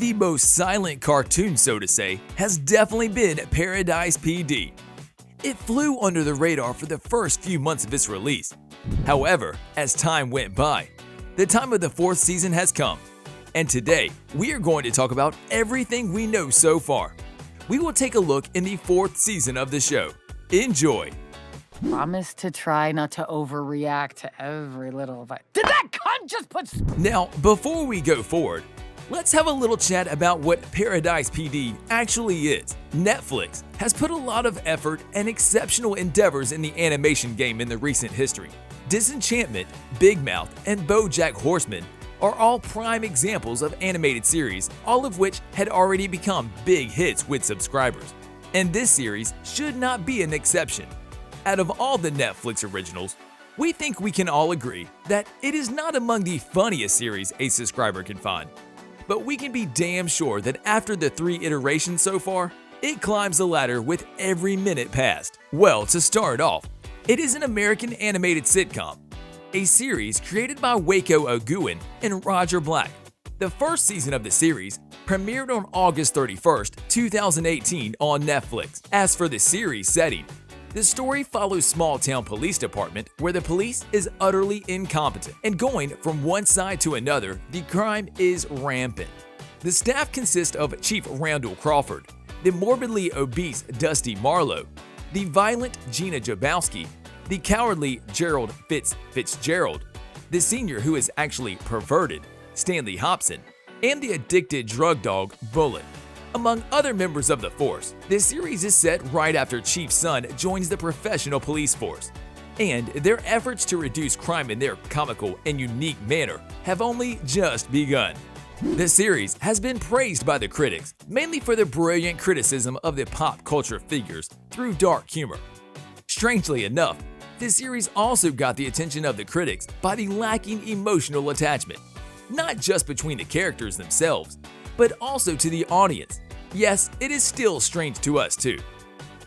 of the most silent cartoons, so to say, has definitely been Paradise PD. It flew under the radar for the first few months of its release. However, as time went by, the time of the fourth season has come. And today, we are going to talk about everything we know so far. We will take a look in the fourth season of the show. Enjoy! Promise to try not to overreact to every little bit. Did that cunt just put... Now, before we go forward, let's have a little chat about what Paradise PD actually is. Netflix has put a lot of effort and exceptional endeavors in the animation game in the recent history. Disenchantment, Big Mouth, and BoJack Horseman are all prime examples of animated series, all of which had already become big hits with subscribers. And this series should not be an exception. Out of all the Netflix originals, we think we can all agree that it is not among the funniest series a subscriber can find. But we can be damn sure that after the 3 iterations so far, it climbs the ladder with every minute passed. Well, to start off, it is an American animated sitcom, a series created by Waco and Roger Black. The first season of the series premiered on August 31st, 2018 on Netflix. As for the series setting, the story follows small-town police department where the police is utterly incompetent, and going from one side to another, the crime is rampant. The staff consists of Chief Randall Crawford, the morbidly obese Dusty Marlow, the violent Gina Jabowski, the cowardly Gerald Fitzgerald, the senior who is actually perverted, Stanley Hopson, and the addicted drug dog Bullet. Among other members of the force, this series is set right after Chief's son joins the professional police force, and their efforts to reduce crime in their comical and unique manner have only just begun. The series has been praised by the critics, mainly for the brilliant criticism of the pop culture figures through dark humor. Strangely enough, this series also got the attention of the critics by the lacking emotional attachment, not just between the characters themselves, but also to the audience. Yes, it is still strange to us too.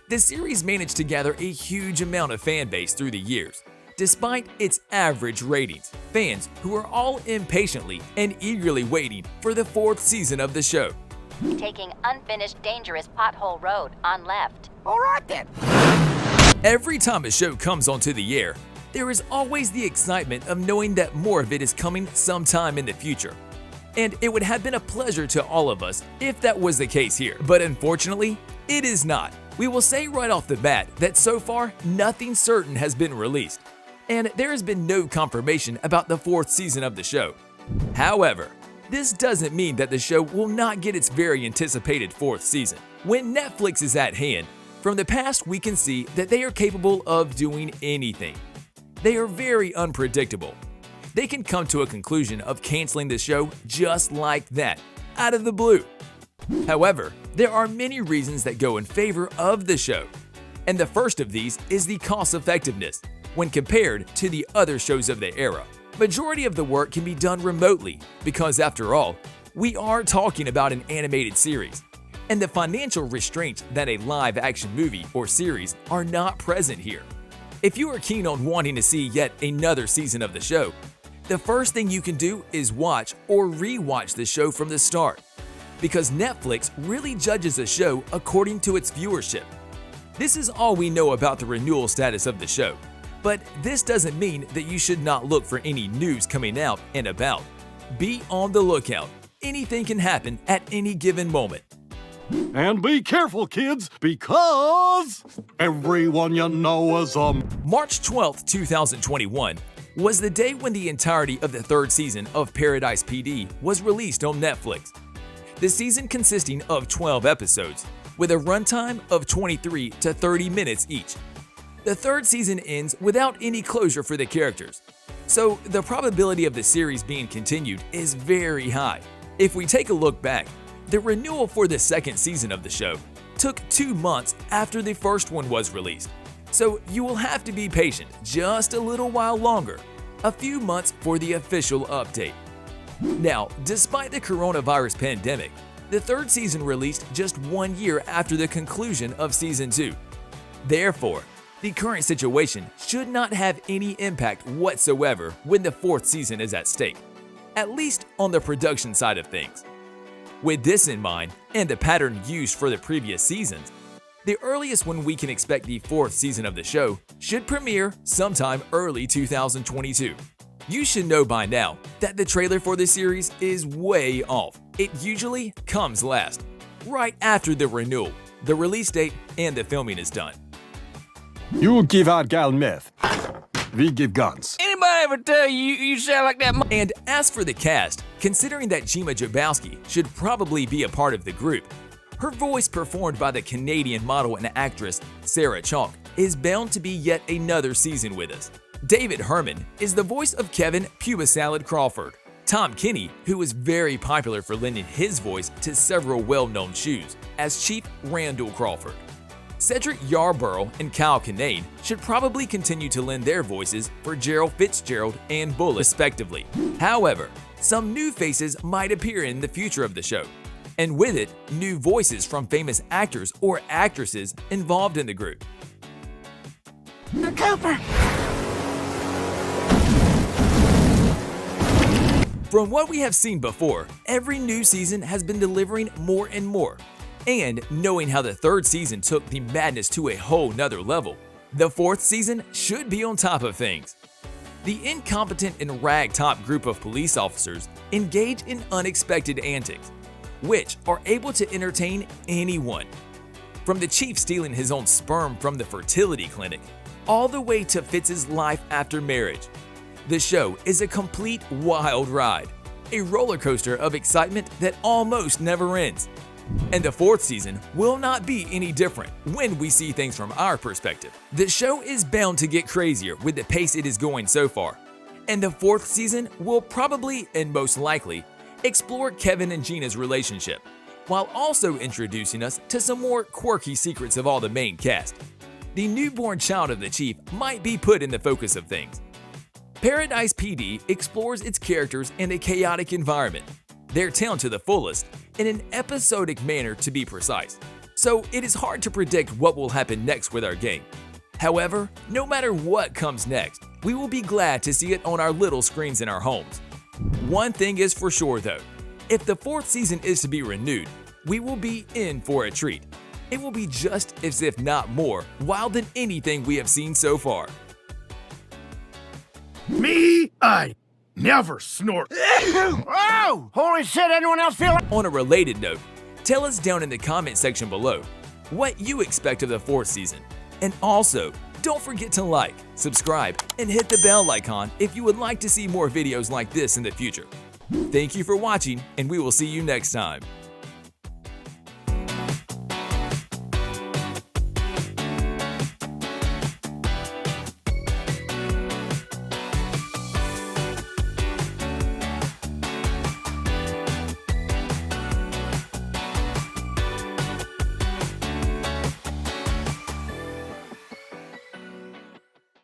The series managed to gather a huge amount of fan base through the years, despite its average ratings. Fans who are all impatiently and eagerly waiting for the fourth season of the show. Taking unfinished dangerous pothole road on left. All right then. Every time a show comes onto the air, there is always the excitement of knowing that more of it is coming sometime in the future. And it would have been a pleasure to all of us if that was the case here. But unfortunately, it is not. We will say right off the bat that so far, nothing certain has been released, and there has been no confirmation about the fourth season of the show. However, this doesn't mean that the show will not get its very anticipated fourth season. When Netflix is at hand, from the past we can see that they are capable of doing anything. They are very unpredictable. They can come to a conclusion of canceling the show just like that, out of the blue. However, there are many reasons that go in favor of the show, and the first of these is the cost effectiveness when compared to the other shows of the era. Majority of the work can be done remotely because, after all, we are talking about an animated series, and the financial restraints that a live-action movie or series are not present here. If you are keen on wanting to see yet another season of the show, the first thing you can do is watch or re-watch the show from the start, because Netflix really judges a show according to its viewership. This is all we know about the renewal status of the show, but this doesn't mean that you should not look for any news coming out and about. Be on the lookout. Anything can happen at any given moment. And be careful, kids, because everyone you know is March 12th, 2021 was the day when the entirety of the third season of Paradise PD was released on Netflix. The season consisting of 12 episodes, with a runtime of 23 to 30 minutes each. The third season ends without any closure for the characters, so the probability of the series being continued is very high. If we take a look back, the renewal for the second season of the show took 2 months after the first one was released. So you will have to be patient just a little while longer, a few months for the official update. Now, despite the coronavirus pandemic, the third season released just 1 year after the conclusion of season 2. Therefore, the current situation should not have any impact whatsoever when the fourth season is at stake, at least on the production side of things. With this in mind, and the pattern used for the previous seasons, the earliest when we can expect the 4th season of the show should premiere sometime early 2022. You should know by now that the trailer for the series is way off. It usually comes last, right after the renewal, the release date, and the filming is done. You give out gal meth. We give guns. Anybody ever tell you you sound like that? And as for the cast, considering that Gina Jabowski should probably be a part of the group, her voice performed by the Canadian model and actress Sarah Chalke is bound to be yet another season with us. David Herman is the voice of Kevin Puba Salad Crawford. Tom Kenny, who was very popular for lending his voice to several well-known shows, as Chief Randall Crawford. Cedric Yarbrough and Kyle Kinane should probably continue to lend their voices for Gerald, Fitzgerald, and Bullet, respectively. However, some new faces might appear in the future of the show, and with it, new voices from famous actors or actresses involved in the group. Cooper! From what we have seen before, every new season has been delivering more and more. And knowing how the 3rd season took the madness to a whole nother level, the 4th season should be on top of things. The incompetent and ragtop group of police officers engage in unexpected antics, which are able to entertain anyone. From the chief stealing his own sperm from the fertility clinic, all the way to Fitz's life after marriage. The show is a complete wild ride, a roller coaster of excitement that almost never ends. And the 4th season will not be any different when we see things from our perspective. The show is bound to get crazier with the pace it is going so far. And the 4th season will probably, and most likely, explore Kevin and Gina's relationship, while also introducing us to some more quirky secrets of all the main cast. The newborn child of the chief might be put in the focus of things. Paradise PD explores its characters in a chaotic environment, their town to the fullest, in an episodic manner to be precise, so it is hard to predict what will happen next with our game. However, no matter what comes next, we will be glad to see it on our little screens in our homes. One thing is for sure though, if the 4th season is to be renewed, we will be in for a treat. It will be just as if not more wild than anything we have seen so far. Me? I never snort. Oh! Holy shit, anyone else feel like... On a related note, tell us down in the comment section below what you expect of the 4th season. And also, don't forget to like, subscribe, and hit the bell icon if you would like to see more videos like this in the future. Thank you for watching, and we will see you next time.